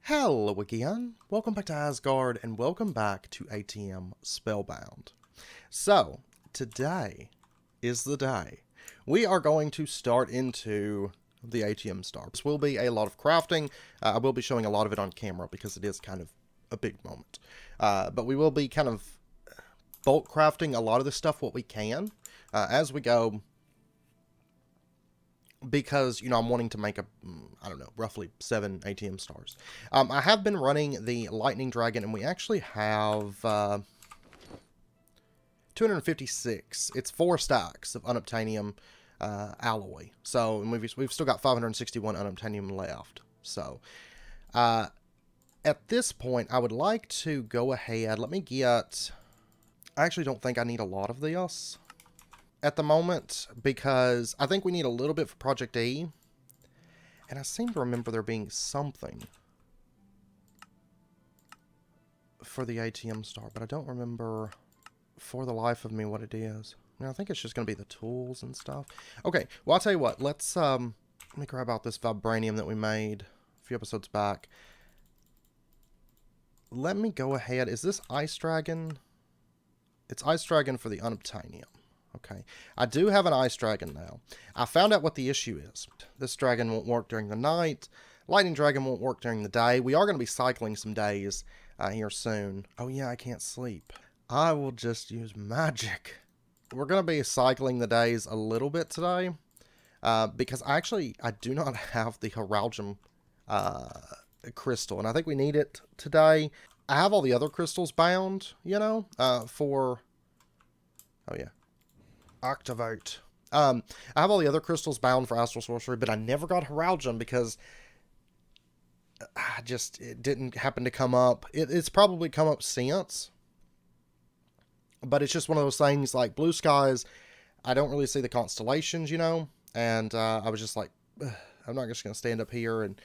Hello again, welcome back to Asgard, and welcome back to ATM Spellbound. So, today is the day we are going to start into the ATM star. This will be a lot of crafting. I will be showing a lot of it on camera because it is kind of a big moment. But we will be kind of bulk crafting a lot of this stuff what we can as we go. Because, you know, I'm wanting to make I don't know, roughly 7 ATM stars. I have been running the Lightning Dragon, and we actually have 256. It's 4 stacks of Unobtainium alloy. So, and we've still got 561 Unobtainium left. So, at this point, I would like to go ahead. Let me get... I actually don't think I need a lot of this at the moment, because I think we need a little bit for Project E, and I seem to remember there being something for the ATM star, but I don't remember for the life of me what it is. I think it's just going to be the tools and stuff. Okay, well, I'll tell you what, let's, let me grab out this Vibranium that we made a few episodes back. Let me go ahead, is this Ice Dragon? It's Ice Dragon for the Unobtainium. Okay, I do have an Ice Dragon now. I found out what the issue is. This dragon won't work during the night. Lightning Dragon won't work during the day. We are going to be cycling some days here soon. Oh yeah, I can't sleep. I will just use magic. We're going to be cycling the days a little bit today. Because I do not have the Heraldium crystal. And I think we need it today. I have all the other crystals bound, you know, for... Oh yeah. Activate. I have all the other crystals bound for Astral Sorcery, but I never got Heraldium because it didn't happen to come up. It's probably come up since, but it's just one of those things like Blue Skies. I don't really see the constellations, you know, and I was just like, I'm not just going to stand up here and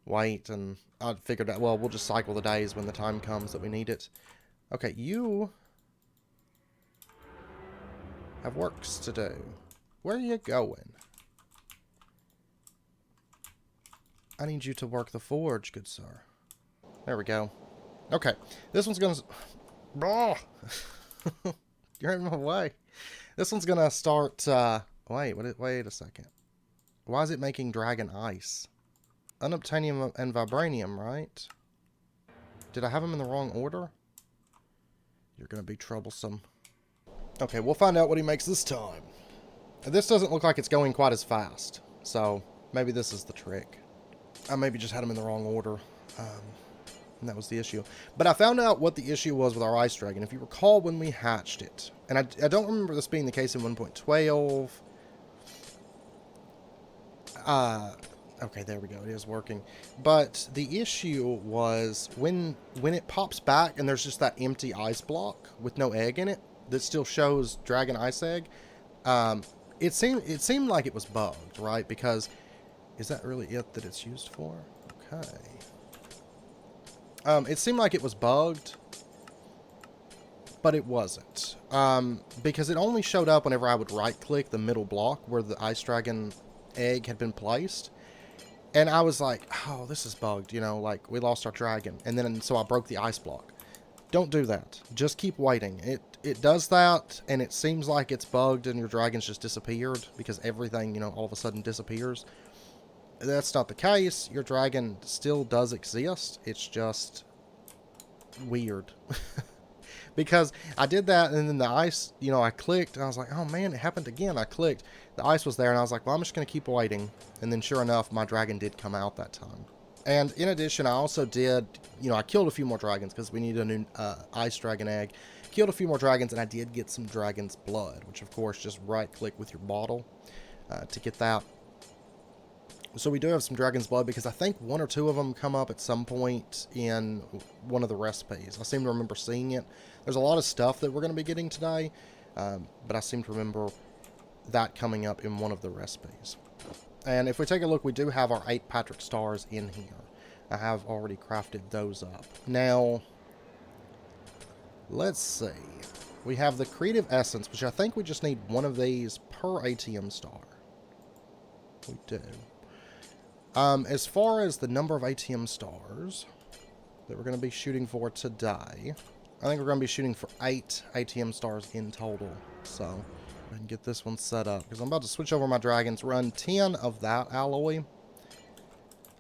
wait, and I figured out, well, we'll just cycle the days when the time comes that we need it. Okay, you... have works to do. Where are you going? I need you to work the forge, good sir. There we go. Okay, this one's gonna... You're in my way. This one's gonna start... Wait a second. Why is it making dragon ice? Unobtainium and Vibranium, right? Did I have them in the wrong order? You're gonna be troublesome. Okay, we'll find out what he makes this time. This doesn't look like it's going quite as fast, so maybe this is the trick. I maybe just had them in the wrong order, and that was the issue. But I found out what the issue was with our Ice Dragon. If you recall when we hatched it, and I don't remember this being the case in 1.12. Okay, there we go. It is working. But the issue was when it pops back and there's just that empty ice block with no egg in it, that still shows Dragon Ice Egg. It seemed like it was bugged, right? Because is that really it that it's used for? Okay. It seemed like it was bugged, but it wasn't. Because it only showed up whenever I would right-click the middle block where the Ice Dragon egg had been placed. And I was like, oh, this is bugged, you know, like we lost our dragon. And then so I broke the ice block. Don't do that. Just keep waiting. It does that, and it seems like it's bugged and your dragon's just disappeared because everything, you know, all of a sudden disappears. That's not the case. Your dragon still does exist. It's just weird. Because I did that, and then the ice, you know, I clicked, and I was like, oh man, it happened again. I clicked. The ice was there, and I was like, well, I'm just going to keep waiting. And then sure enough, my dragon did come out that time. And in addition, I also did, you know, I killed a few more dragons because we needed a new ice dragon egg. Killed a few more dragons, and I did get some dragon's blood, which of course just right-click with your bottle to get that. So we do have some dragon's blood because I think 1 or 2 of them come up at some point in one of the recipes. I seem to remember seeing it. There's a lot of stuff that we're going to be getting today, but I seem to remember that coming up in one of the recipes. And if we take a look, we do have our 8 Patrick stars in here. I have already crafted those up. Now, let's see. We have the Creative Essence, which I think we just need 1 of these per ATM star. We do. As far as the number of ATM stars that we're going to be shooting for today, I think we're going to be shooting for 8 ATM stars in total. So, I can get this one set up, because I'm about to switch over my dragons, run 10 of that alloy,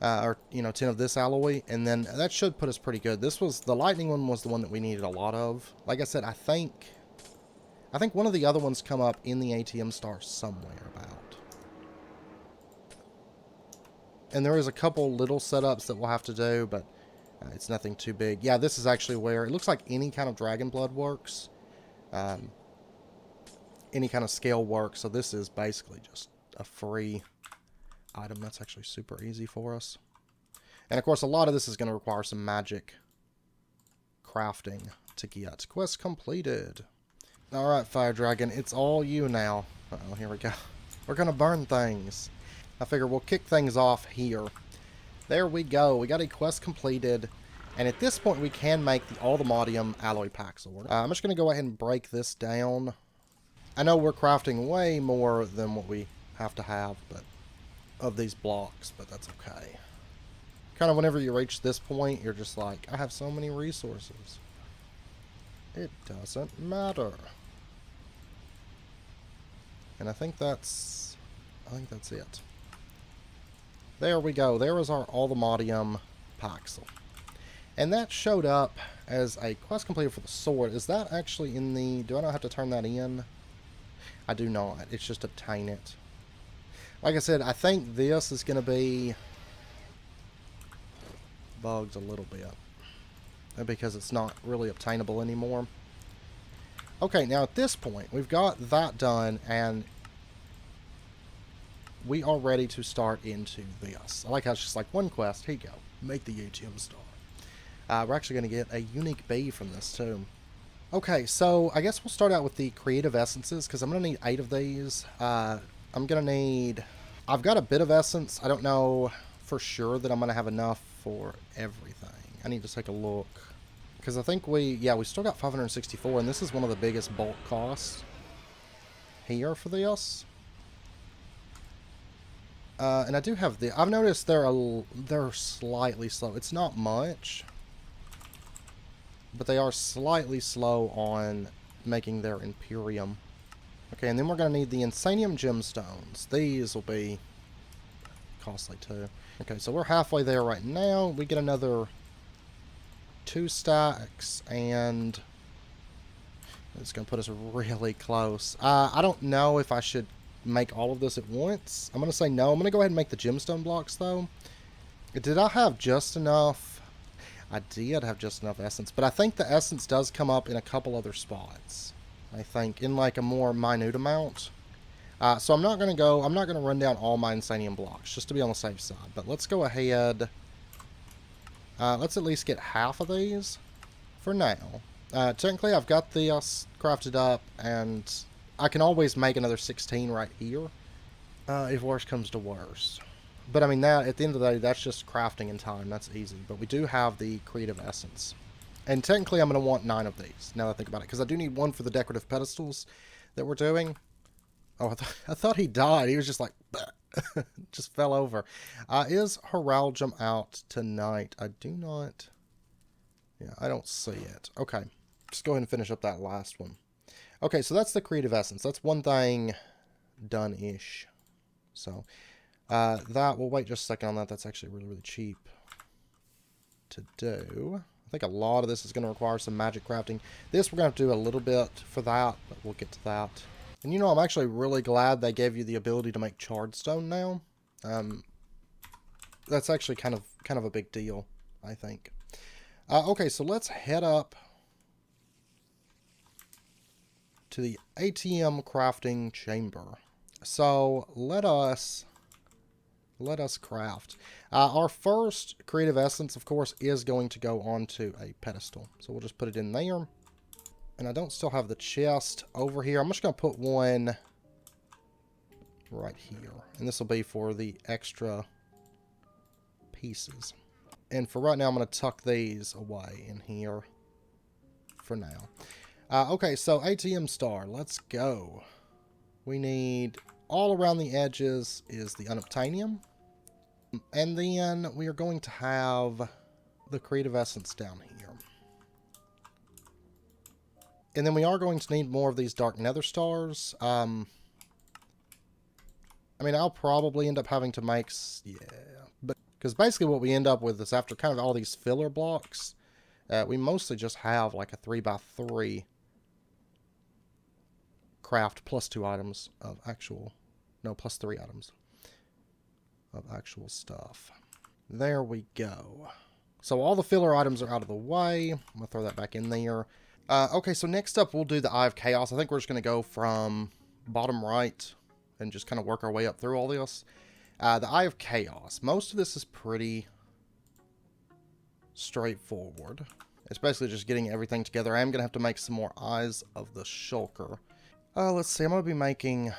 or, you know, 10 of this alloy, and then that should put us pretty good. This was, the lightning one was the one that we needed a lot of. Like I said, I think one of the other ones come up in the ATM star somewhere about. And there is a couple little setups that we'll have to do, but it's nothing too big. Yeah, this is actually where it looks like any kind of dragon blood works. Any kind of scale works. So this is basically just a free item. That's actually super easy for us. And of course, a lot of this is going to require some magic crafting to get. Quest completed. Alright, Fire Dragon, it's all you now. Uh-oh, here we go. We're going to burn things. I figure we'll kick things off here. There we go. We got a quest completed. And at this point, we can make the Automatium alloy pack sword. I'm just going to go ahead and break this down. I know we're crafting way more than what we have to have, but of these blocks, but that's okay. Kind of whenever you reach this point, you're just like, I have so many resources. It doesn't matter. And I think that's it. There we go. There is our Automatium Paxel. And that showed up as a quest completed for the sword. Is that actually in the... Do I not have to turn that in? I do not. It's just obtain it. Like I said, I think this is going to be bugged a little bit, because it's not really obtainable anymore. Okay, now at this point, we've got that done, and we are ready to start into this. I like how it's just like one quest. Here you go. Make the ATM star. We're actually going to get a unique bee from this, too. Okay, so I guess we'll start out with the creative essences, because I'm going to need 8 of these. I'm going to need... I've got a bit of essence. I don't know for sure that I'm going to have enough for everything. I need to take a look. Because I think we still got 564, and this is one of the biggest bulk costs here for this. And I do have the... I've noticed they're slightly slow. It's not much, but they are slightly slow on making their Imperium. Okay, and then we're going to need the Insanium Gemstones. These will be costly too. Okay, so we're halfway there right now. We get another 2 stacks, and it's going to put us really close. I don't know if I should make all of this at once. I'm going to say no. I'm going to go ahead and make the gemstone blocks, though. Did I have just enough? I did have just enough essence, but I think the essence does come up in a couple other spots. I think in like a more minute amount. So I'm not going to run down all my Insanium blocks, just to be on the safe side. But let's go ahead. Let's at least get half of these for now. Technically, I've got this crafted up, and I can always make another 16 right here, if worse comes to worse. But I mean, that at the end of the day, that's just crafting in time. That's easy. But we do have the creative essence. And technically, I'm going to want 9 of these, now that I think about it. Because I do need 1 for the decorative pedestals that we're doing. Oh, I thought he died. He was just like, just fell over. Is Heraldium out tonight? I do not... Yeah, I don't see it. Okay. Just go ahead and finish up that last one. Okay, so that's the creative essence. That's one thing done-ish. So, we'll wait just a second on that. That's actually really, really cheap to do. I think a lot of this is going to require some magic crafting. This we're going to have to do a little bit for that, but we'll get to that. And you know, I'm actually really glad they gave you the ability to make Chardstone now. That's actually kind of a big deal, I think. Okay, so let's head up to the ATM crafting chamber. So let us craft. Our first creative essence, of course, is going to go onto a pedestal. So we'll just put it in there. And I don't still have the chest over here. I'm just going to put one right here. And this will be for the extra pieces. And for right now, I'm going to tuck these away in here for now. Okay, so ATM star. Let's go. We need all around the edges is the Unobtainium. And then we are going to have the creative essence down here. And then we are going to need more of these dark nether stars. I mean, I'll probably end up having to make... Yeah. But because basically what we end up with is after kind of all these filler blocks, we mostly just have like a 3x3 craft plus 2 items of actual... No, plus 3 items of actual stuff. There we go. So all the filler items are out of the way. I'm going to throw that back in there. Okay, so next up we'll do the Eye of Chaos. I think we're just going to go from bottom right and just kind of work our way up through all this. The Eye of Chaos. Most of this is pretty straightforward. It's basically just getting everything together. I am going to have to make some more Eyes of the Shulker. Let's see. I'm going to be making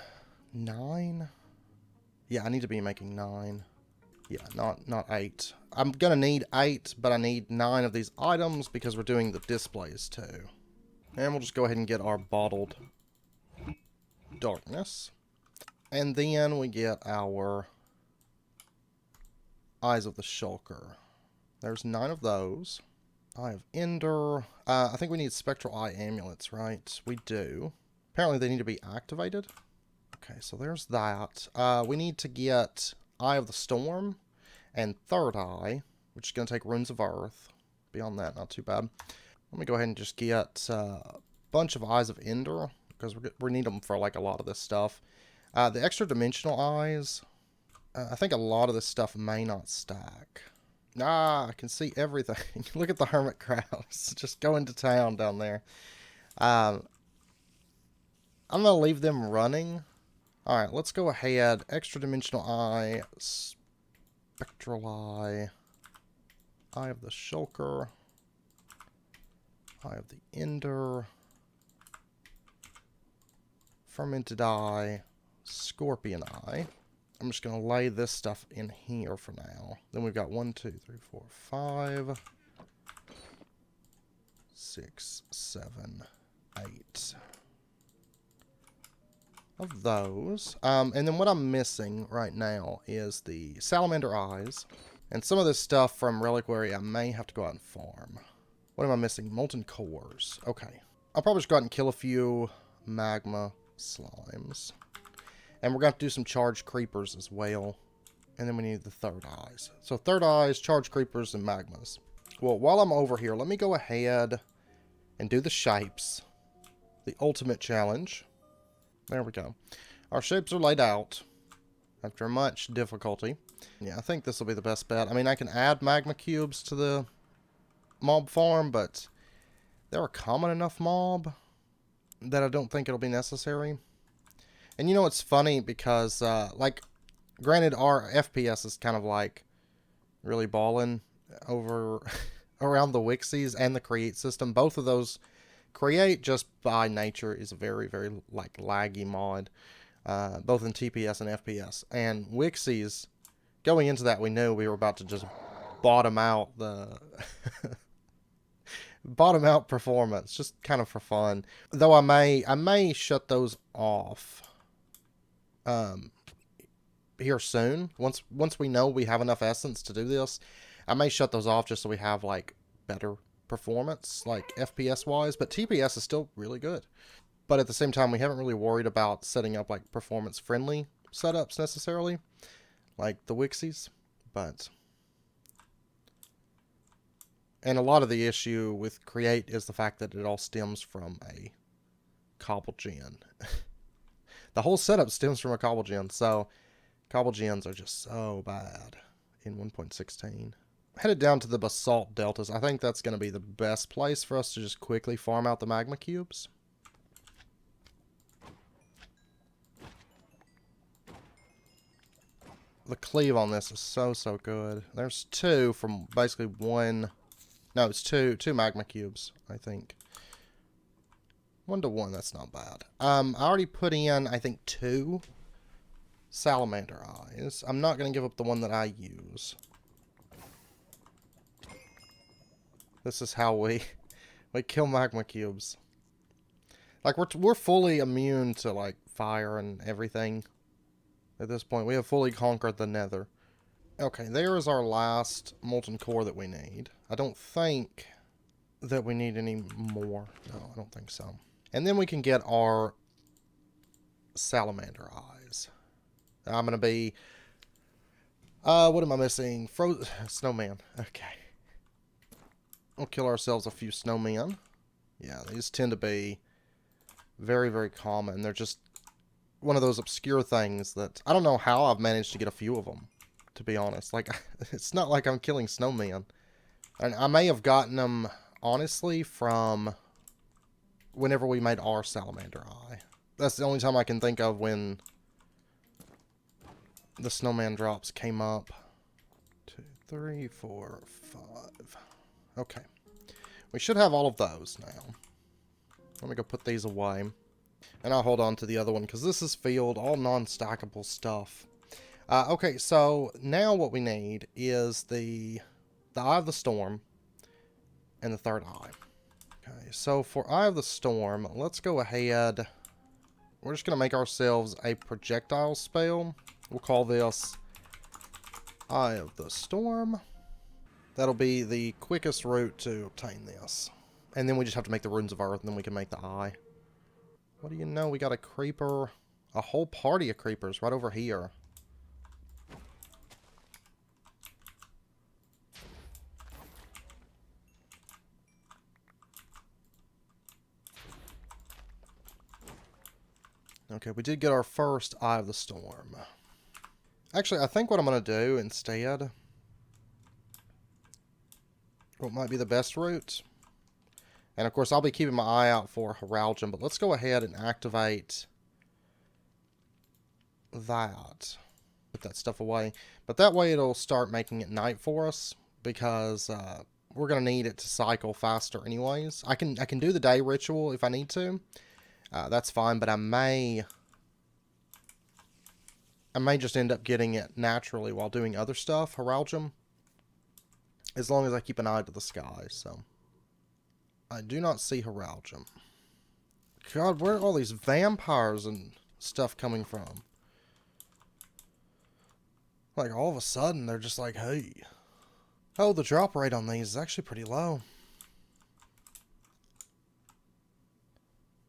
9. Yeah, I need to be making 9. Yeah, not 8. I'm going to need 8, but I need 9 of these items because we're doing the displays too. And we'll just go ahead and get our bottled darkness. And then we get our Eyes of the Shulker. There's 9 of those. Eye of Ender. I think we need Spectral Eye Amulets, right? We do. Apparently they need to be activated. Okay, so there's that. We need to get Eye of the Storm and Third Eye, which is going to take Runes of Earth. Beyond that, not too bad. Let me go ahead and just get a bunch of Eyes of Ender, because we need them for like a lot of this stuff. The extra dimensional eyes, I think a lot of this stuff may not stack. Ah, I can see everything. Look at the hermit crabs just going to town down there. I'm going to leave them running. Alright, let's go ahead. Extra dimensional eye, spectral eye, Eye of the Shulker, Eye of the Ender, fermented eye, scorpion eye. I'm just going to lay this stuff in here for now. Then we've got 1, 2, 3, 4, 5, 6, 7, 8 of those. And then what I'm missing right now is the salamander eyes. And some of this stuff from Reliquary I may have to go out and farm. What am I missing? Molten cores. Okay. I'll probably just go out and kill a few magma slimes. And we're going to have to do some charged creepers as well. And then we need the third eyes. So third eyes, charged creepers, and magmas. Well, while I'm over here, let me go ahead and do the shapes. The ultimate challenge. There we go. Our shapes are laid out after much difficulty. Yeah, I think this will be the best bet. I mean, I can add magma cubes to the mob farm, but they're a common enough mob that I don't think it'll be necessary. And you know, it's funny because, like, granted, our FPS is kind of like really balling over around the Wixies and the Create system. Both of those, Create just by nature is a very, very like laggy mod, both in TPS and FPS. And Wixies, going into that, we knew we were about to just bottom out the bottom out performance, just kind of for fun. Though I may shut those off here soon. Once we know we have enough essence to do this, I may shut those off just so we have like better performance, like FPS wise. But TPS is still really good. But at the same time, we haven't really worried about setting up like performance friendly setups necessarily, like the Wixies. And a lot of the issue with Create is the fact that it all stems from a cobble gen. The whole setup stems from a cobble gen, so cobble gens are just so bad in 1.16. Headed down to the basalt deltas. I think that's going to be the best place for us to just quickly farm out the magma cubes. The cleave on this is so good. There's 2 from basically 1. No, it's two magma cubes, I think. 1 to 1, that's not bad. I already put in, I think, 2 salamander eyes. I'm not going to give up the one that I use. This is how we kill magma cubes. Like, we're fully immune to, like, fire and everything. At this point, we have fully conquered the nether. Okay, there is our last molten core that we need. I don't think that we need any more. No, I don't think so. And then we can get our salamander eyes. I'm going to be... what am I missing? Snowman. Okay. We'll kill ourselves a few snowmen. Yeah, these tend to be very, very common. They're just one of those obscure things that... I don't know how I've managed to get a few of them, to be honest. Like, it's not like I'm killing snowmen. And I may have gotten them, honestly, from whenever we made our salamander eye. That's the only time I can think of when the snowman drops came up. 2, 3, 4, 5. Okay. We should have all of those now. Let me go put these away. And I'll hold on to the other one, because this is filled, all non-stackable stuff. Okay, so now what we need is the Eye of the Storm and the third eye. Okay, so for Eye of the Storm, let's go ahead. We're just going to make ourselves a projectile spell. We'll call this Eye of the Storm. That'll be the quickest route to obtain this. And then we just have to make the Runes of Earth, and then we can make the eye. What do you know? We got a creeper. A whole party of creepers right over here. Okay, we did get our first Eye of the Storm. Actually, I think what I'm going to do instead, what might be the best route, and of course I'll be keeping my eye out for Heraldium, but let's go ahead and activate that. Put that stuff away. But that way it'll start making it night for us, because we're going to need it to cycle faster anyways. I can do the day ritual if I need to. That's fine, but I may just end up getting it naturally while doing other stuff, Heraldium, as long as I keep an eye to the sky. So I do not see Heraldium. God, where are all these vampires and stuff coming from? Like, all of a sudden, they're just like, hey. Oh, the drop rate on these is actually pretty low.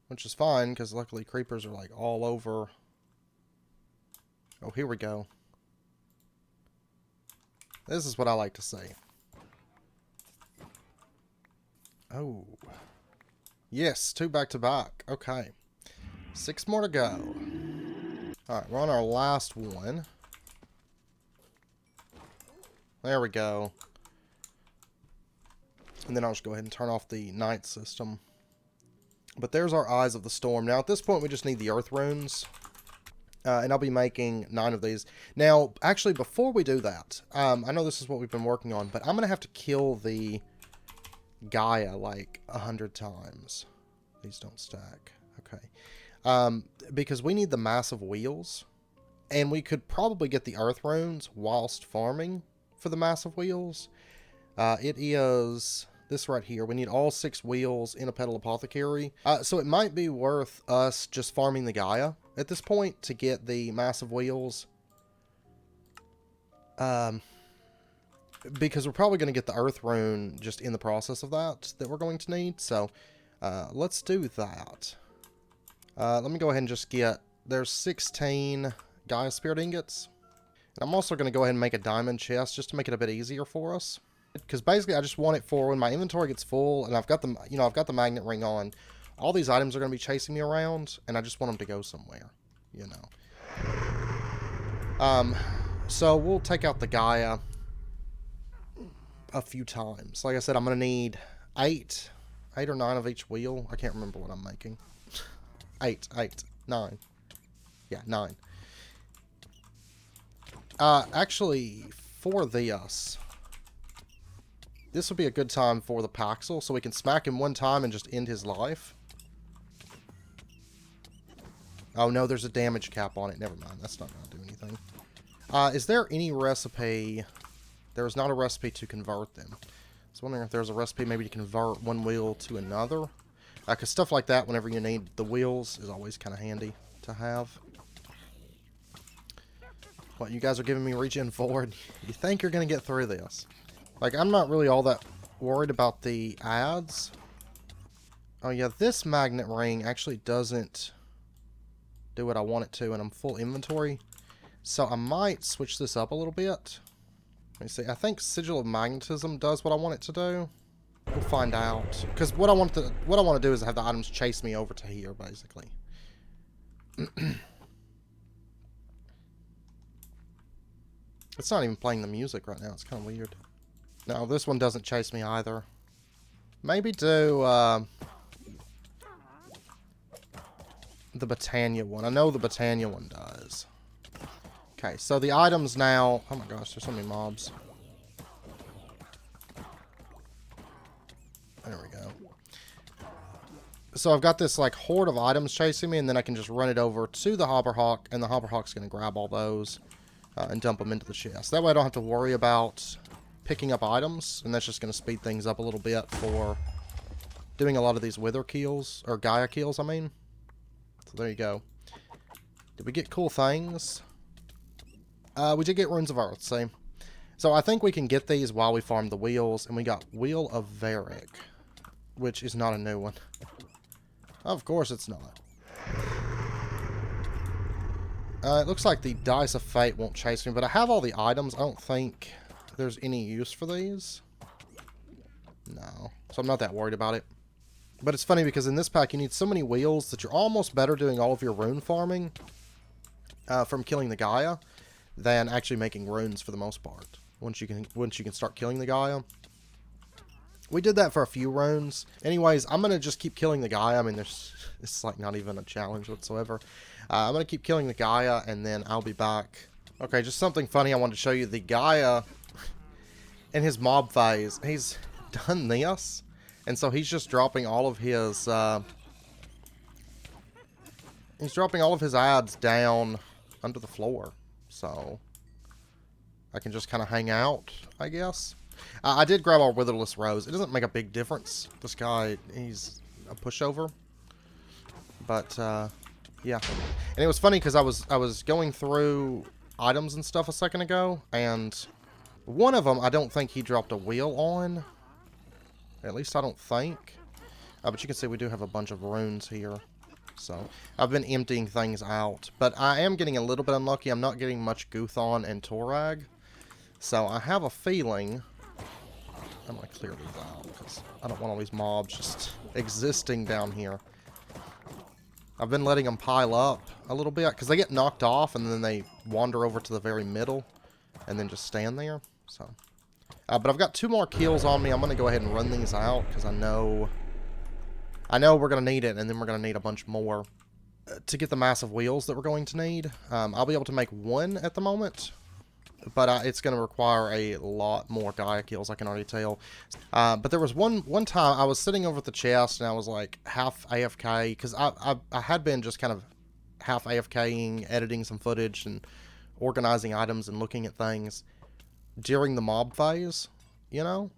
Which is fine, because luckily creepers are like all over. Oh, here we go. This is what I like to see. Oh. Yes, 2 back-to-back. Okay. 6 more to go. Alright, we're on our last one. There we go. And then I'll just go ahead and turn off the night system. But there's our Eyes of the Storm. Now, at this point, we just need the Earth Runes. And I'll be making 9 of these. Now, actually, before we do that, I know this is what we've been working on, but I'm going to have to kill the Gaia like 100 times. These don't stack. Okay. Because we need the massive wheels. And we could probably get the Earth Runes whilst farming for the massive wheels. It is... this right here. We need all 6 wheels in a Petal Apothecary. So it might be worth us just farming the Gaia at this point to get the massive wheels. Because we're probably going to get the Earth Rune just in the process of that we're going to need. So let's do that. Let me go ahead and just get... there's 16 Gaia Spirit Ingots. And I'm also going to go ahead and make a diamond chest just to make it a bit easier for us. Because basically I just want it for when my inventory gets full and I've got the, I've got the magnet ring on. All these items are going to be chasing me around and I just want them to go somewhere, So we'll take out the Gaia a few times. Like I said, I'm going to need 8 or 9 of each wheel. I can't remember what I'm making. 8, 9. Yeah, 9. Actually, for this would be a good time for the Paxel, so we can smack him one time and just end his life. Oh no, there's a damage cap on it. Never mind, that's not going to do anything. Is there any recipe? There is not a recipe to convert them. I was wondering if there's a recipe maybe to convert one wheel to another. Because stuff like that, whenever you need the wheels, is always kind of handy to have. What, you guys are giving me regen forward? You think you're going to get through this? Like, I'm not really all that worried about the ads. Oh yeah, this magnet ring actually doesn't do what I want it to, and I'm full inventory. So I might switch this up a little bit. Let me see. I think Sigil of Magnetism does what I want it to do. We'll find out. Because what I want to do is have the items chase me over to here, basically. It's not even playing the music right now. It's kind of weird. No, this one doesn't chase me either. Maybe do the Britannia one. I know the Britannia one does. Okay, so the items now... Oh my gosh, there's so many mobs. There we go. So I've got this like horde of items chasing me, and then I can just run it over to the Hopperhawk, and the Hopperhawk's going to grab all those and dump them into the chest. That way I don't have to worry about picking up items, and that's just going to speed things up a little bit for doing a lot of these Wither kills, or Gaia kills, I mean. So there you go. Did we get cool things? We did get Runes of Earth, see? So I think we can get these while we farm the wheels, and we got Wheel of Varric, which is not a new one. Of course it's not. It looks like the Dice of Fate won't chase me, but I have all the items. I don't think there's any use for these. No. So I'm not that worried about it. But it's funny because in this pack you need so many wheels that you're almost better doing all of your rune farming from killing the Gaia than actually making runes for the most part. Once you can start killing the Gaia. We did that for a few runes. Anyways, I'm going to just keep killing the Gaia. I mean, it's like not even a challenge whatsoever. I'm going to keep killing the Gaia, and then I'll be back. Okay, just something funny I wanted to show you. The Gaia, in his mob phase, he's done this. And so he's just dropping all of his... he's dropping all of his ads down under the floor. So I can just kind of hang out, I guess. I did grab our Witherless Rose. It doesn't make a big difference. This guy, he's a pushover. But, yeah. And it was funny because I was going through items and stuff a second ago, and one of them I don't think he dropped a wheel on. At least I don't think. But you can see we do have a bunch of runes here. So, I've been emptying things out. But I am getting a little bit unlucky. I'm not getting much Guthon and Torag. So, I have a feeling... I'm going to clear these out, because I don't want all these mobs just existing down here. I've been letting them pile up a little bit, because they get knocked off, and then they wander over to the very middle, and then just stand there. So, but I've got 2 more kills on me. I'm going to go ahead and run these out, because I know we're going to need it, and then we're going to need a bunch more to get the massive wheels that we're going to need. I'll be able to make 1 at the moment, but it's going to require a lot more Gaia kills, I can already tell. But there was one time I was sitting over at the chest, and I was like half AFK, because I had been just kind of half AFKing, editing some footage, and organizing items and looking at things during the mob phase, you know?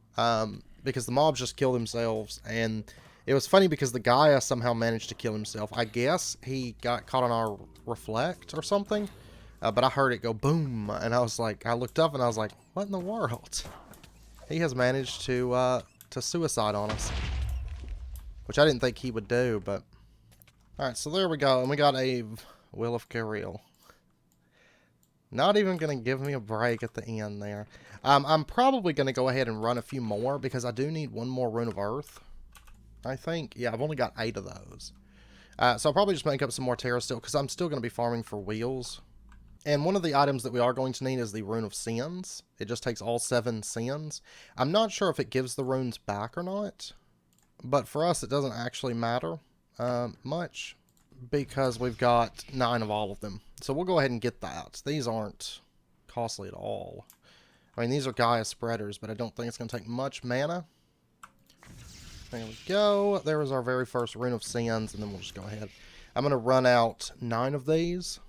Because the mobs just kill themselves, and it was funny because the Gaia somehow managed to kill himself. I guess he got caught on our reflect or something. But I heard it go boom, and I was like, I looked up and I was like, what in the world? He has managed to suicide on us. Which I didn't think he would do, but... Alright, so there we go, and we got a Will of Kirill. Not even going to give me a break at the end there. I'm probably going to go ahead and run a few more, because I do need 1 more Rune of Earth. I think. Yeah, I've only got 8 of those. So I'll probably just make up some more Terra Steel, because I'm still going to be farming for wheels. And one of the items that we are going to need is the Rune of Sins. It just takes all 7 sins. I'm not sure if it gives the runes back or not. But for us, it doesn't actually matter much. Because we've got 9 of all of them. So we'll go ahead and get that. These aren't costly at all. I mean, these are Gaia spreaders, but I don't think it's going to take much mana. There we go. There is our very first Rune of Sins, and then we'll just go ahead. I'm going to run out 9 of these.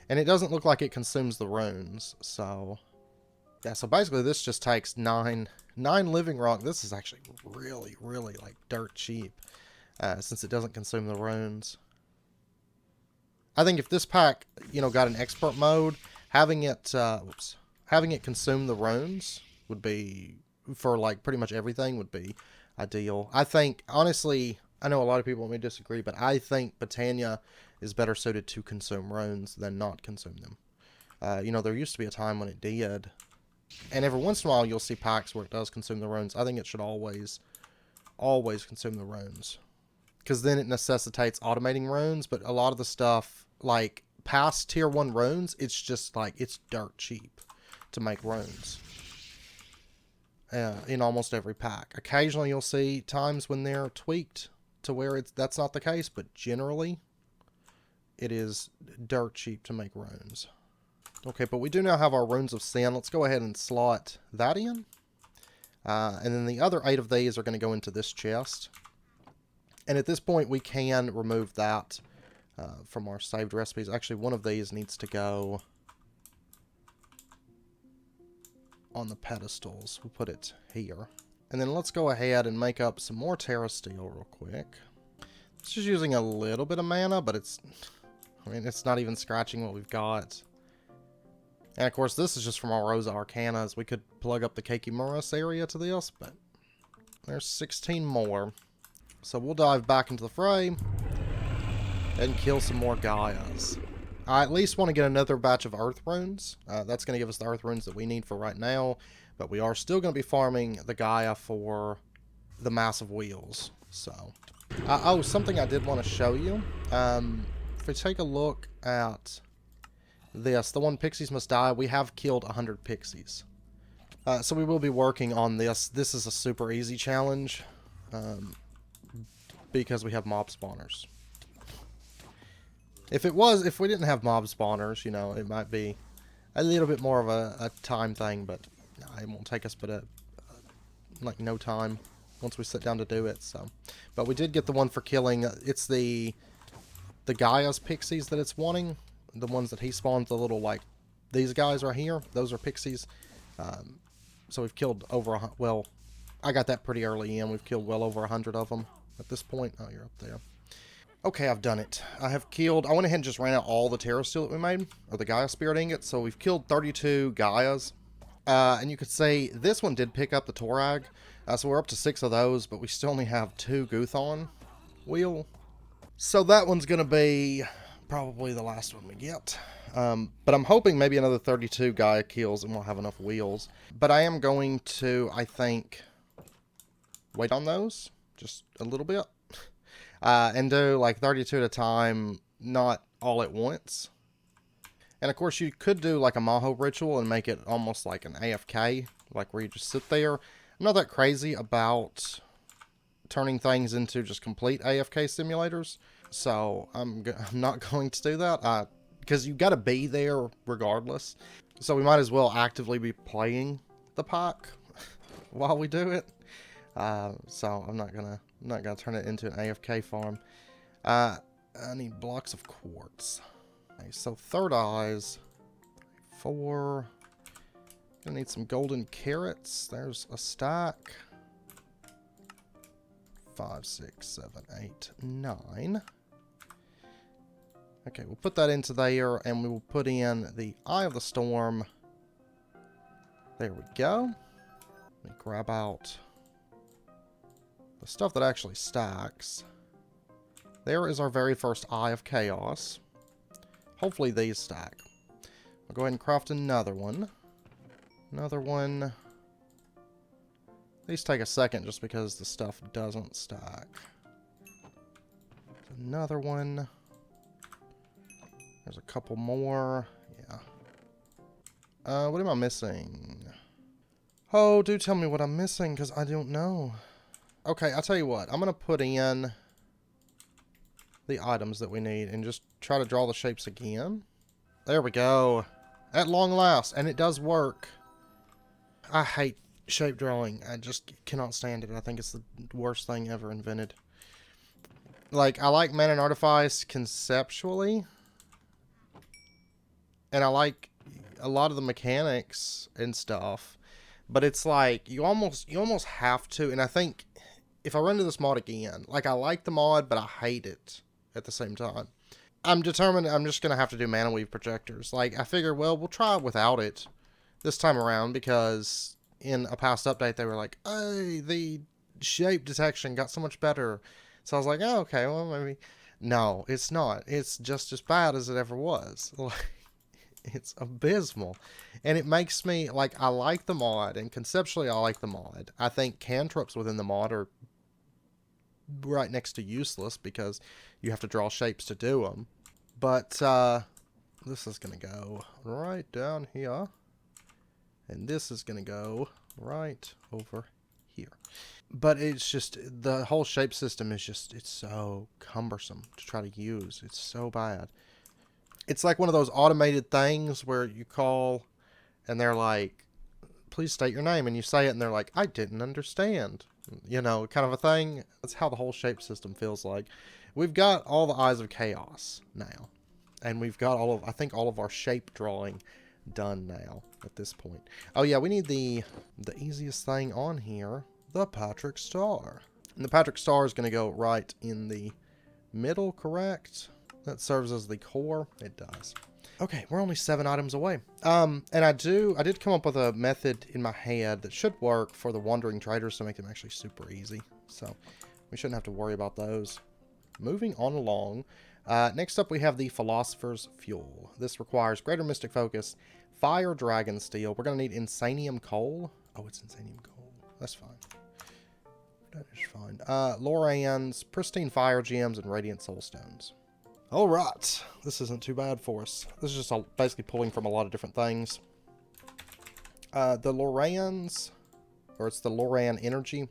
And it doesn't look like it consumes the runes, so... Yeah, so basically this just takes 9 living rock. This is actually really, really, like, dirt cheap. Since it doesn't consume the runes. I think if this pack, you know, got an expert mode, Having it, having it consume the runes would be, for like pretty much everything, would be ideal. I think, honestly, I know a lot of people may disagree, but I think Britannia is better suited to consume runes than not consume them. You know, there used to be a time when it did, and every once in a while you'll see packs where it does consume the runes. I think it should always consume the runes, because then it necessitates automating runes, but a lot of the stuff, like past tier 1 runes, it's just like, it's dirt cheap to make runes. In almost every pack. Occasionally you'll see times when they're tweaked to where that's not the case, but generally it is dirt cheap to make runes. Okay, but we do now have our Runes of Sin. Let's go ahead and slot that in. And then the other 8 of these are going to go into this chest. And at this point we can remove that from our saved recipes. Actually, one of these needs to go on the pedestals. We'll put it here. And then let's go ahead and make up some more Terra Steel real quick. It's just using a little bit of mana, but it's, I mean, it's not even scratching what we've got. And of course, this is just from our Rosa Arcanas. We could plug up the Kekimuras area to this, but there's 16 more. So we'll dive back into the fray and kill some more Gaias. I at least want to get another batch of Earth Runes. That's going to give us the Earth Runes that we need for right now. But we are still going to be farming the Gaia for the massive wheels. So, oh, something I did want to show you. If we take a look at this, the one Pixies Must Die, we have killed 100 Pixies. So we will be working on this. This is a super easy challenge because we have mob spawners. If we didn't have mob spawners, you know, it might be a little bit more of a time thing, but it won't take us but like no time once we sit down to do it. So, but we did get the one for killing. It's the Gaia's Pixies that it's wanting. The ones that he spawns, the little, like, these guys right here, those are Pixies. So we've killed over, well, I got that pretty early in. We've killed well over 100 of them at this point. Oh, you're up there. Okay, I've done it. I have killed, I went ahead and just ran out all the Terra Steel that we made, or the Gaia Spirit Ingots, so we've killed 32 Gaias. And you could say this one did pick up the Torag, so we're up to 6 of those, but we still only have 2 Guthon wheel. So that one's going to be probably the last one we get. But I'm hoping maybe another 32 Gaia kills and we'll have enough wheels. But I am going to, I think, wait on those just a little bit. And do like 32 at a time, not all at once. And of course you could do like a Maho ritual and make it almost like an AFK, like where you just sit there. I'm not that crazy about turning things into just complete AFK simulators. So I'm not going to do that because you got to be there regardless. So we might as well actively be playing the pack while we do it. So I'm not gonna turn it into an AFK farm. I need blocks of quartz. Okay, so third eyes, 4. Gonna need some golden carrots. There's a stack. 5, 6, 7, 8, 9. Okay, we'll put that into there, and we will put in the Eye of the Storm. There we go. Let me grab out the stuff that actually stacks. There is our very first Eye of Chaos. Hopefully these stack. I'll go ahead and craft another one. Another one. These take a second just because the stuff doesn't stack. Another one. There's a couple more. Yeah. What am I missing? Oh, do tell me what I'm missing, because I don't know. Okay, I'll tell you what. I'm going to put in the items that we need and just try to draw the shapes again. There we go. At long last. And it does work. I hate shape drawing. I just cannot stand it. I think it's the worst thing ever invented. Like, I like Man and Artifice conceptually. And I like a lot of the mechanics and stuff. But it's like, you almost have to. And I think if I run into this mod again, like, I like the mod, but I hate it at the same time. I'm determined I'm just going to have to do mana weave projectors. Like, I figure, well, we'll try without it this time around, because in a past update they were like, hey, the shape detection got so much better. So I was like, oh, okay, well, maybe. No, it's not. It's just as bad as it ever was. It's abysmal. And it makes me, like, I like the mod, and conceptually I like the mod. I think cantrips within the mod are right next to useless, because you have to draw shapes to do them. But, this is going to go right down here. And this is going to go right over here. But it's just, the whole shape system is just, it's so cumbersome to try to use. It's so bad. It's like one of those automated things where you call and they're like, please state your name. And you say it and they're like, I didn't understand. You know, kind of a thing. That's how the whole shape system feels like. We've got all the Eyes of Chaos now. And we've got all of, I think, all of our shape drawing done now at this point. Oh yeah, we need the easiest thing on here, the Patrick Star. And the Patrick Star is going to go right in the middle, correct? That serves as the core. It does. Okay, we're only 7 items away. And I did come up with a method in my head that should work for the Wandering Traders to make them actually super easy. So we shouldn't have to worry about those. Moving on along. Next up we have the Philosopher's Fuel. This requires Greater Mystic Focus, Fire Dragon Steel. We're going to need Insanium Coal. Oh, it's Insanium Coal. That's fine. That is fine. Loran's, Pristine Fire Gems, and Radiant Soul Stones. Alright, this isn't too bad for us. This is just basically pulling from a lot of different things. The Loran's, or it's the Loran Energy.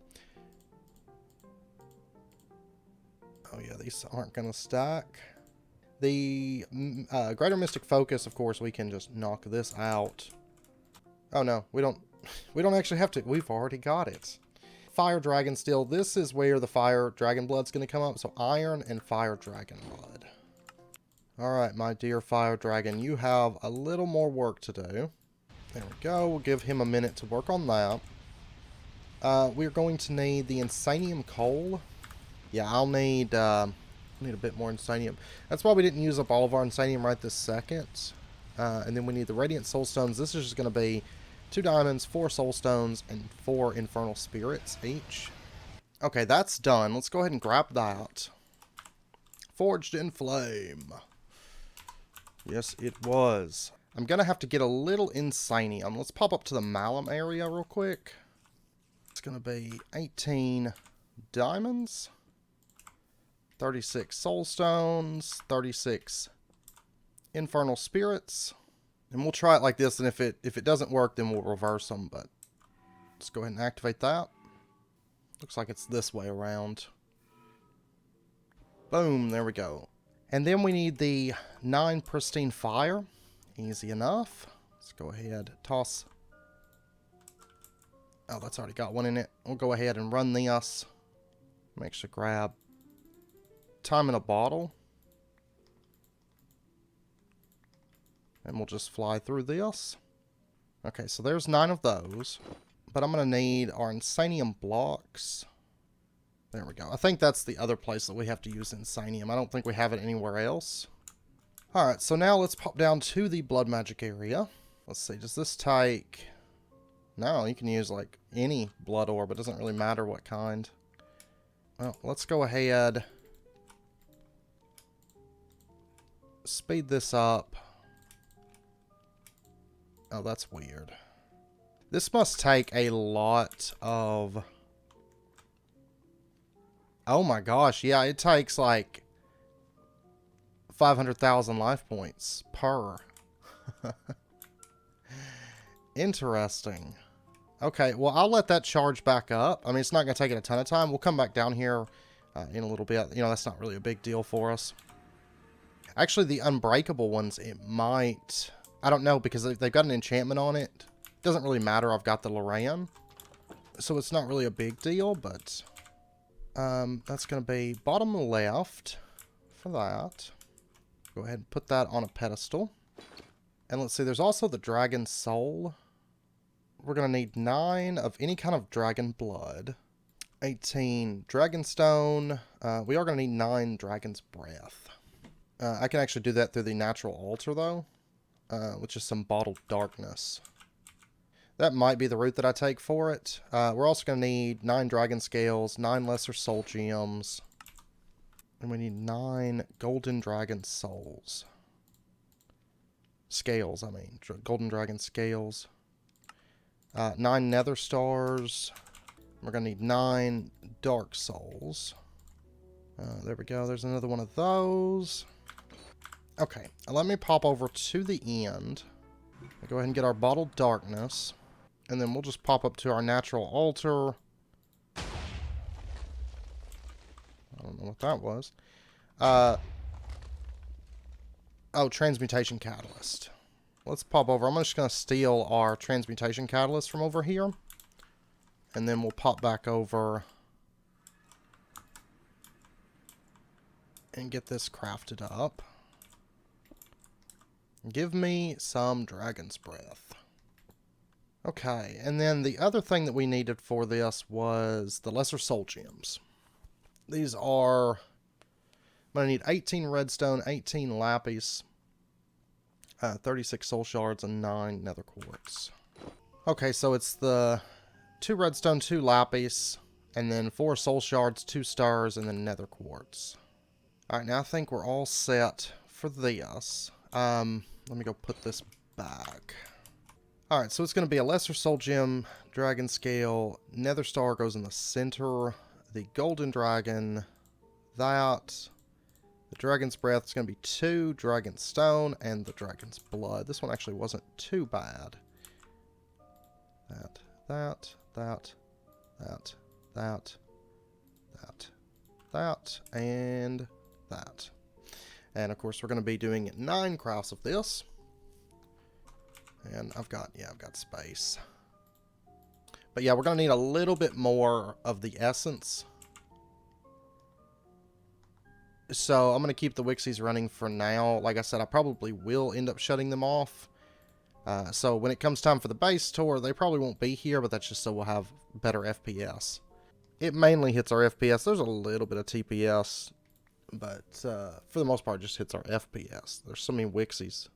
Oh yeah, these aren't going to stack. The Greater Mystic Focus, of course, we can just knock this out. Oh no, we don't actually have to. We've already got it. Fire Dragon Steel. This is where the Fire Dragon Blood's going to come up. So Iron and Fire Dragon Blood. Alright, my dear Fire Dragon, you have a little more work to do. There we go. We'll give him a minute to work on that. We're going to need the Insanium Coal. Yeah, I'll need a bit more Insanium. That's why we didn't use up all of our Insanium right this second. And then we need the Radiant Soul Stones. This is just going to be 2 diamonds, 4 Soul Stones, and 4 Infernal Spirits each. Okay, that's done. Let's go ahead and grab that. Forged in Flame. Yes, it was. I'm going to have to get a little Insanium. Let's pop up to the Malum area real quick. It's going to be 18 diamonds, 36 Soul Stones, 36 Infernal Spirits. And we'll try it like this, and if it doesn't work, then we'll reverse them. But let's go ahead and activate that. Looks like it's this way around. Boom, there we go. And then we need the 9 Pristine Fire. Easy enough. Let's go ahead, toss. Oh, that's already got one in it. We'll go ahead and run this. Make sure to grab Time in a Bottle. And we'll just fly through this. Okay, so there's 9 of those. But I'm going to need our Insanium blocks. There we go. I think that's the other place that we have to use Insanium. I don't think we have it anywhere else. Alright, so now let's pop down to the Blood Magic area. Let's see, does this take... No, you can use like any blood orb. It doesn't really matter what kind. Well, let's go ahead. Speed this up. Oh, that's weird. This must take a lot of... Oh my gosh, yeah, it takes like 500,000 life points per. Interesting. Okay, well, I'll let that charge back up. I mean, it's not going to take it a ton of time. We'll come back down here in a little bit. You know, that's not really a big deal for us. Actually, the unbreakable ones, it might... I don't know, because they've got an enchantment on it. It doesn't really matter. I've got the Loran. So it's not really a big deal, but... that's going to be bottom left for that. Go ahead and put that on a pedestal. And let's see, there's also the Dragon Soul. We're going to need 9 of any kind of Dragon Blood. 18 Dragon Stone. We are going to need 9 Dragon's Breath. I can actually do that through the natural altar, though, which is some bottled darkness. That might be the route that I take for it. We're also going to need 9 dragon scales, 9 lesser soul gems, and we need 9 golden dragon souls. Scales, I mean. Golden dragon scales. 9 nether stars. We're going to need 9 dark souls. There we go. There's another one of those. Okay, let me pop over to the end. We'll go ahead and get our bottled darkness. And then we'll just pop up to our natural altar. I don't know what that was. Oh, Transmutation Catalyst. Let's pop over. I'm just going to steal our Transmutation Catalyst from over here. And then we'll pop back over and get this crafted up. Give me some Dragon's Breath. Okay, and then the other thing that we needed for this was the Lesser Soul Gems. These are... I'm going to need 18 redstone, 18 lapis, 36 soul shards, and 9 nether quartz. Okay, so it's the 2 redstone, 2 lapis, and then 4 soul shards, 2 stars, and then nether quartz. Alright, now I think we're all set for this. Let me go put this back. Alright, so it's going to be a lesser soul gem, dragon scale, nether star goes in the center, the golden dragon, that, the dragon's breath is going to be 2, dragon stone, and the dragon's blood. This one actually wasn't too bad. That, and that. And of course we're going to be doing 9 crafts of this. And I've got space. But yeah, we're going to need a little bit more of the essence. So I'm going to keep the Wixies running for now. Like I said, I probably will end up shutting them off. So when it comes time for the base tour, they probably won't be here, but that's just so we'll have better FPS. It mainly hits our FPS. There's a little bit of TPS, but for the most part, it just hits our FPS. There's so many Wixies.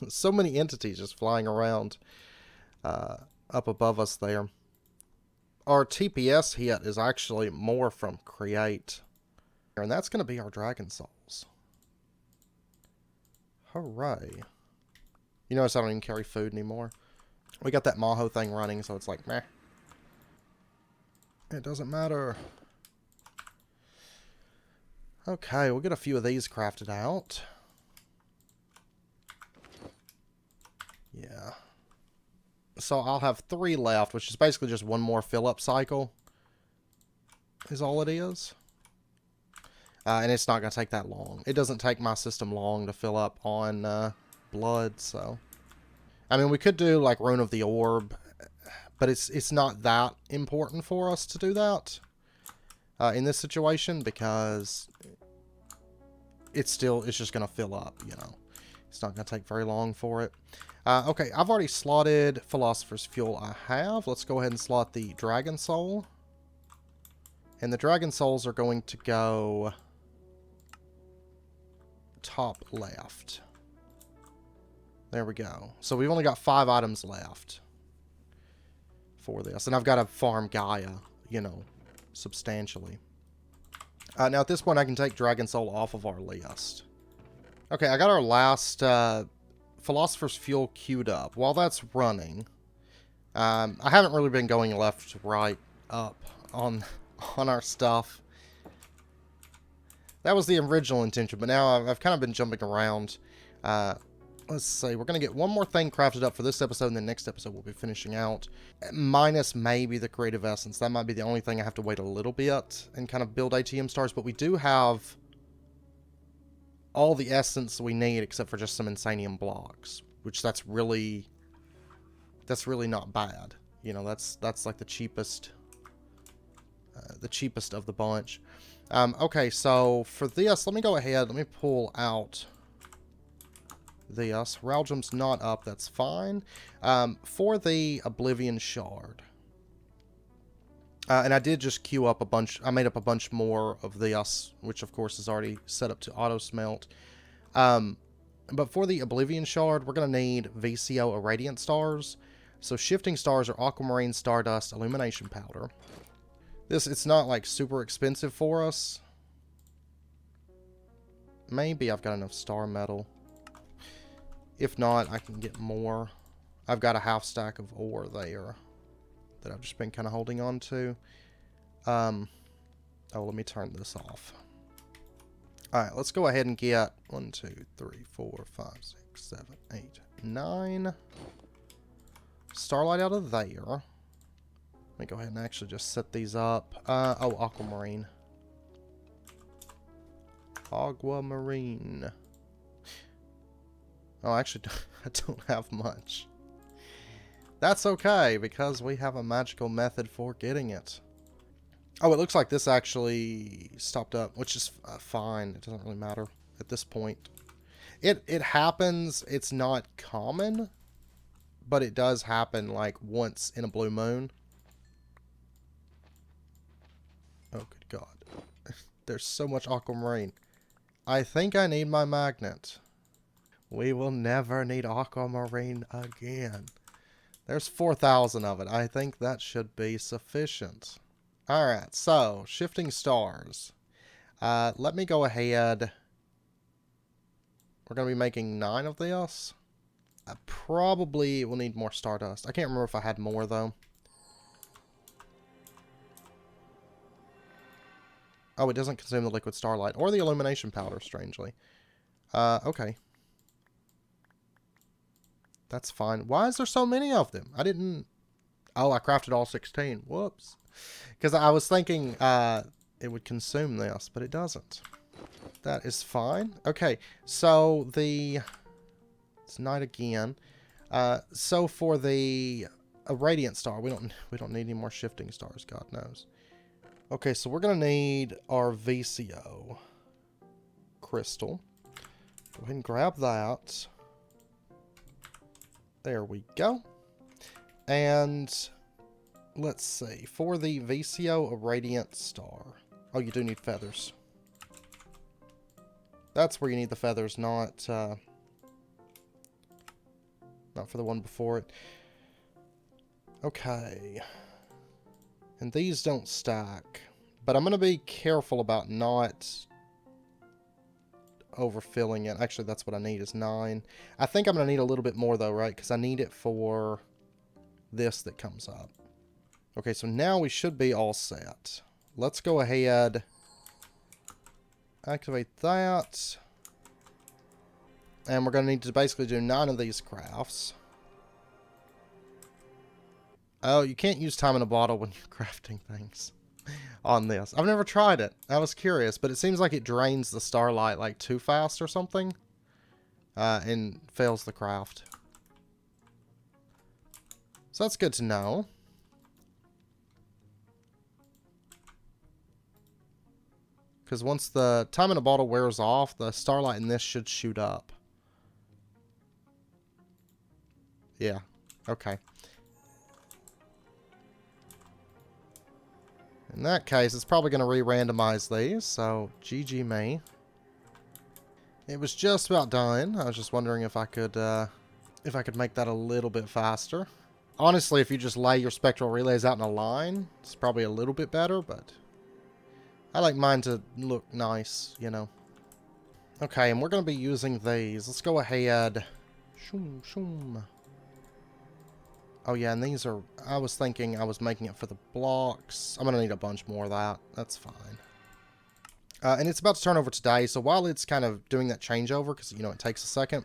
So many entities just flying around up above us there. Our TPS hit is actually more from Create. And that's going to be our Dragon Souls. Hooray. You notice I don't even carry food anymore. We got that Maho thing running, so it's like, meh. It doesn't matter. Okay, we'll get a few of these crafted out. Yeah. So I'll have 3 left, which is basically just one more fill-up cycle. Is all it is. And it's not going to take that long. It doesn't take my system long to fill up on blood, so... I mean, we could do, like, Rune of the Orb, but it's not that important for us to do that in this situation, because it's just going to fill up, you know. It's not going to take very long for it. Okay, I've already slotted Philosopher's Fuel. I have. Let's go ahead and slot the Dragon Soul. And the Dragon Souls are going to go top left. There we go. So we've only got 5 items left for this. And I've got to farm Gaia, you know, substantially. Now at this point I can take Dragon Soul off of our list. Okay, I got our last Philosopher's Fuel queued up. While that's running, I haven't really been going left, right, up on our stuff. That was the original intention, but now I've kind of been jumping around. Let's see, we're going to get one more thing crafted up for this episode, and the next episode we'll be finishing out. Minus maybe the Creative Essence. That might be the only thing I have to wait a little bit and kind of build ATM stars, but we do have all the essence we need except for just some Insanium blocks, which that's really not bad. You know, that's like the cheapest of the bunch. Okay, so for this, let me go ahead, let me pull out this. Raljum's not up, that's fine. For the Oblivion Shard, and I did just queue up a bunch, I made up a bunch more of this, which of course is already set up to auto smelt. But for the Oblivion Shard, we're going to need VCO Irradiant Stars. So Shifting Stars are Aquamarine, Stardust, Illumination Powder. It's not like super expensive for us. Maybe I've got enough Star Metal. If not, I can get more. I've got a half stack of ore there that I've just been kind of holding on to. Oh, let me turn this off. Alright, let's go ahead and get 1, 2, 3, 4, 5, 6, 7, 8, 9 Starlight out of there. Let me go ahead and actually just set these up. Oh, Aquamarine. Aquamarine. Oh, actually, I don't have much. That's okay, because we have a magical method for getting it. Oh, it looks like this actually stopped up, which is fine. It doesn't really matter at this point. It happens. It's not common, but it does happen like once in a blue moon. Oh, good God. There's so much aquamarine. I think I need my magnet. We will never need aquamarine again. There's 4,000 of it. I think that should be sufficient. Alright, so, Shifting Stars. Let me go ahead. We're going to be making 9 of this. I probably will need more Stardust. I can't remember if I had more, though. Oh, it doesn't consume the liquid starlight. Or the illumination powder, strangely. Okay. That's fine. Why is there so many of them? I didn't... Oh, I crafted all 16. Whoops. Because I was thinking it would consume this, but it doesn't. That is fine. Okay, so it's night again. So for the Radiant Star, we don't need any more Shifting Stars, God knows. Okay, so we're gonna need our VCO crystal. Go ahead and grab that. There we go. And let's see. For the VCO, a Radiant Star. Oh, you do need feathers. That's where you need the feathers, not for the one before it. Okay. And these don't stack. But I'm going to be careful about not overfilling it. Actually, that's what I need is 9. I think I'm going to need a little bit more, though, right? Because I need it for this that comes up. Okay, so now we should be all set. Let's go ahead, activate that. And we're going to need to basically do 9 of these crafts. Oh, you can't use time in a bottle when you're crafting things on this. I've never tried it. I was curious, but it seems like it drains the starlight like too fast or something. And fails the craft. So that's good to know. Because once the time in a bottle wears off, the starlight in this should shoot up. Yeah. Okay. In that case, it's probably going to re-randomize these, so GG me. It was just about done. I was just wondering if I could make that a little bit faster. Honestly, if you just lay your spectral relays out in a line, it's probably a little bit better, but I like mine to look nice, you know. Okay, and we're going to be using these. Let's go ahead. Shoom, shoom. Oh yeah, and these are... I was thinking I was making it for the blocks. I'm going to need a bunch more of that. That's fine. And it's about to turn over today, so while it's kind of doing that changeover, because, you know, it takes a second,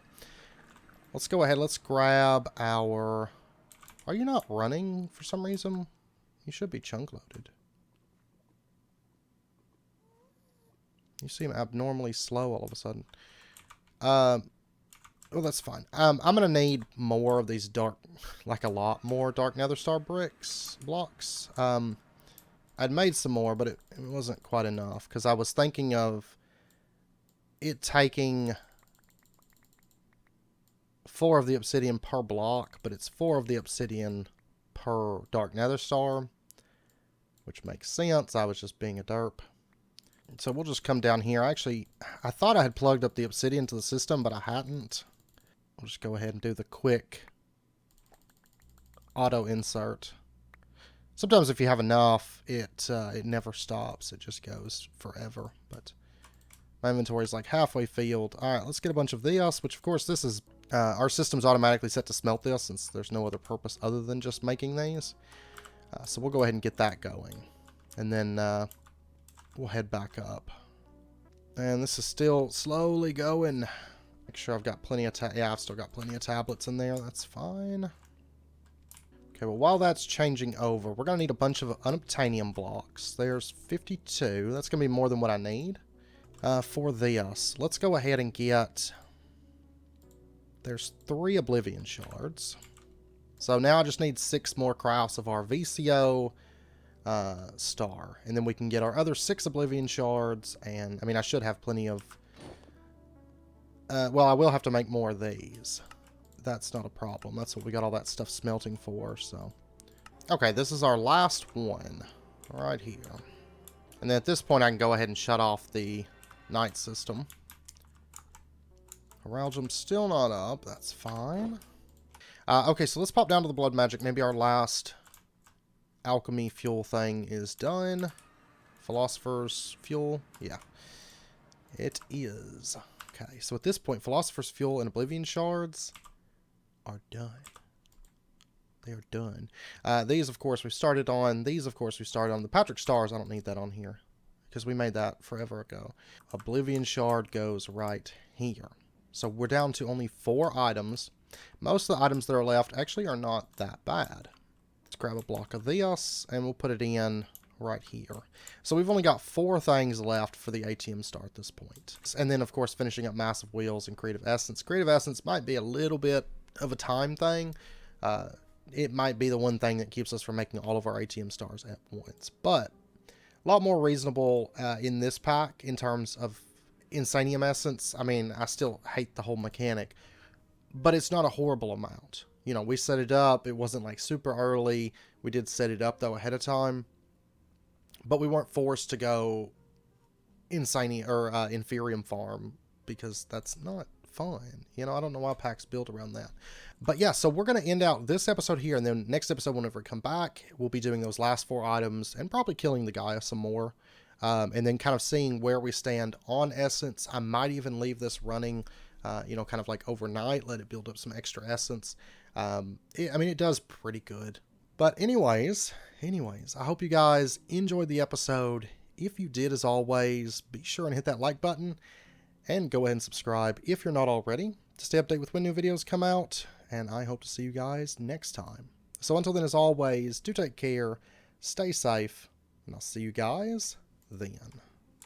let's go ahead. Let's grab our... Are you not running for some reason? You should be chunk loaded. You seem abnormally slow all of a sudden. Oh, that's fine. I'm going to need more of these dark, like a lot more dark nether star blocks. I'd made some more, but it wasn't quite enough, because I was thinking of it taking 4 of the obsidian per block, but it's 4 of the obsidian per dark nether star, which makes sense. I was just being a derp. So we'll just come down here. Actually, I thought I had plugged up the obsidian to the system, but I hadn't. We'll just go ahead and do the quick auto insert. Sometimes if you have enough, it never stops. It just goes forever. But my inventory is like halfway filled. All right, let's get a bunch of this, which of course this is, our system's automatically set to smelt this since there's no other purpose other than just making these. So we'll go ahead and get that going. And then we'll head back up. And this is still slowly going. Make sure I've got plenty of, yeah, I've still got plenty of tablets in there. That's fine. Okay, well, while that's changing over, we're going to need a bunch of unobtainium blocks. There's 52. That's going to be more than what I need for this. Let's go ahead and get... There's 3 Oblivion Shards. So now I just need 6 more crafts of our VCO star. And then we can get our other 6 Oblivion Shards. And, I mean, I should have plenty of... well, I will have to make more of these. That's not a problem. That's what we got all that stuff smelting for, so... Okay, this is our last one. Right here. And then at this point, I can go ahead and shut off the night system. Heraldium's still not up. That's fine. Okay, so let's pop down to the blood magic. Maybe our last alchemy fuel thing is done. Philosopher's fuel. Yeah. It is. Okay, so at this point, Philosopher's fuel and Oblivion Shards are done. They are done. These, of course, we started on. These, of course, we started on. The Patrick Stars, I don't need that on here because we made that forever ago. Oblivion Shard goes right here. So we're down to only 4 items. Most of the items that are left actually are not that bad. Let's grab a block of this, and we'll put it in right here. So we've only got 4 things left for the ATM star at this point. And then, of course, finishing up Massive Wheels and Creative Essence. Creative Essence might be a little bit of a time thing. It might be the one thing that keeps us from making all of our ATM stars at once. But a lot more reasonable in this pack in terms of Insanium Essence. I mean, I still hate the whole mechanic, but it's not a horrible amount. You know, we set it up. It wasn't like super early. We did set it up, though, ahead of time. But we weren't forced to go Insanium or Inferium farm because that's not fun. You know, I don't know why packs built around that. But yeah, so we're going to end out this episode here, and then next episode, whenever we come back, we'll be doing those last 4 items and probably killing the Gaia some more. And then kind of seeing where we stand on Essence. I might even leave this running, you know, kind of like overnight, let it build up some extra Essence. I mean, it does pretty good. But anyways, I hope you guys enjoyed the episode. If you did, as always, be sure and hit that like button. And go ahead and subscribe if you're not already to stay updated with when new videos come out. And I hope to see you guys next time. So until then, as always, do take care, stay safe, and I'll see you guys then.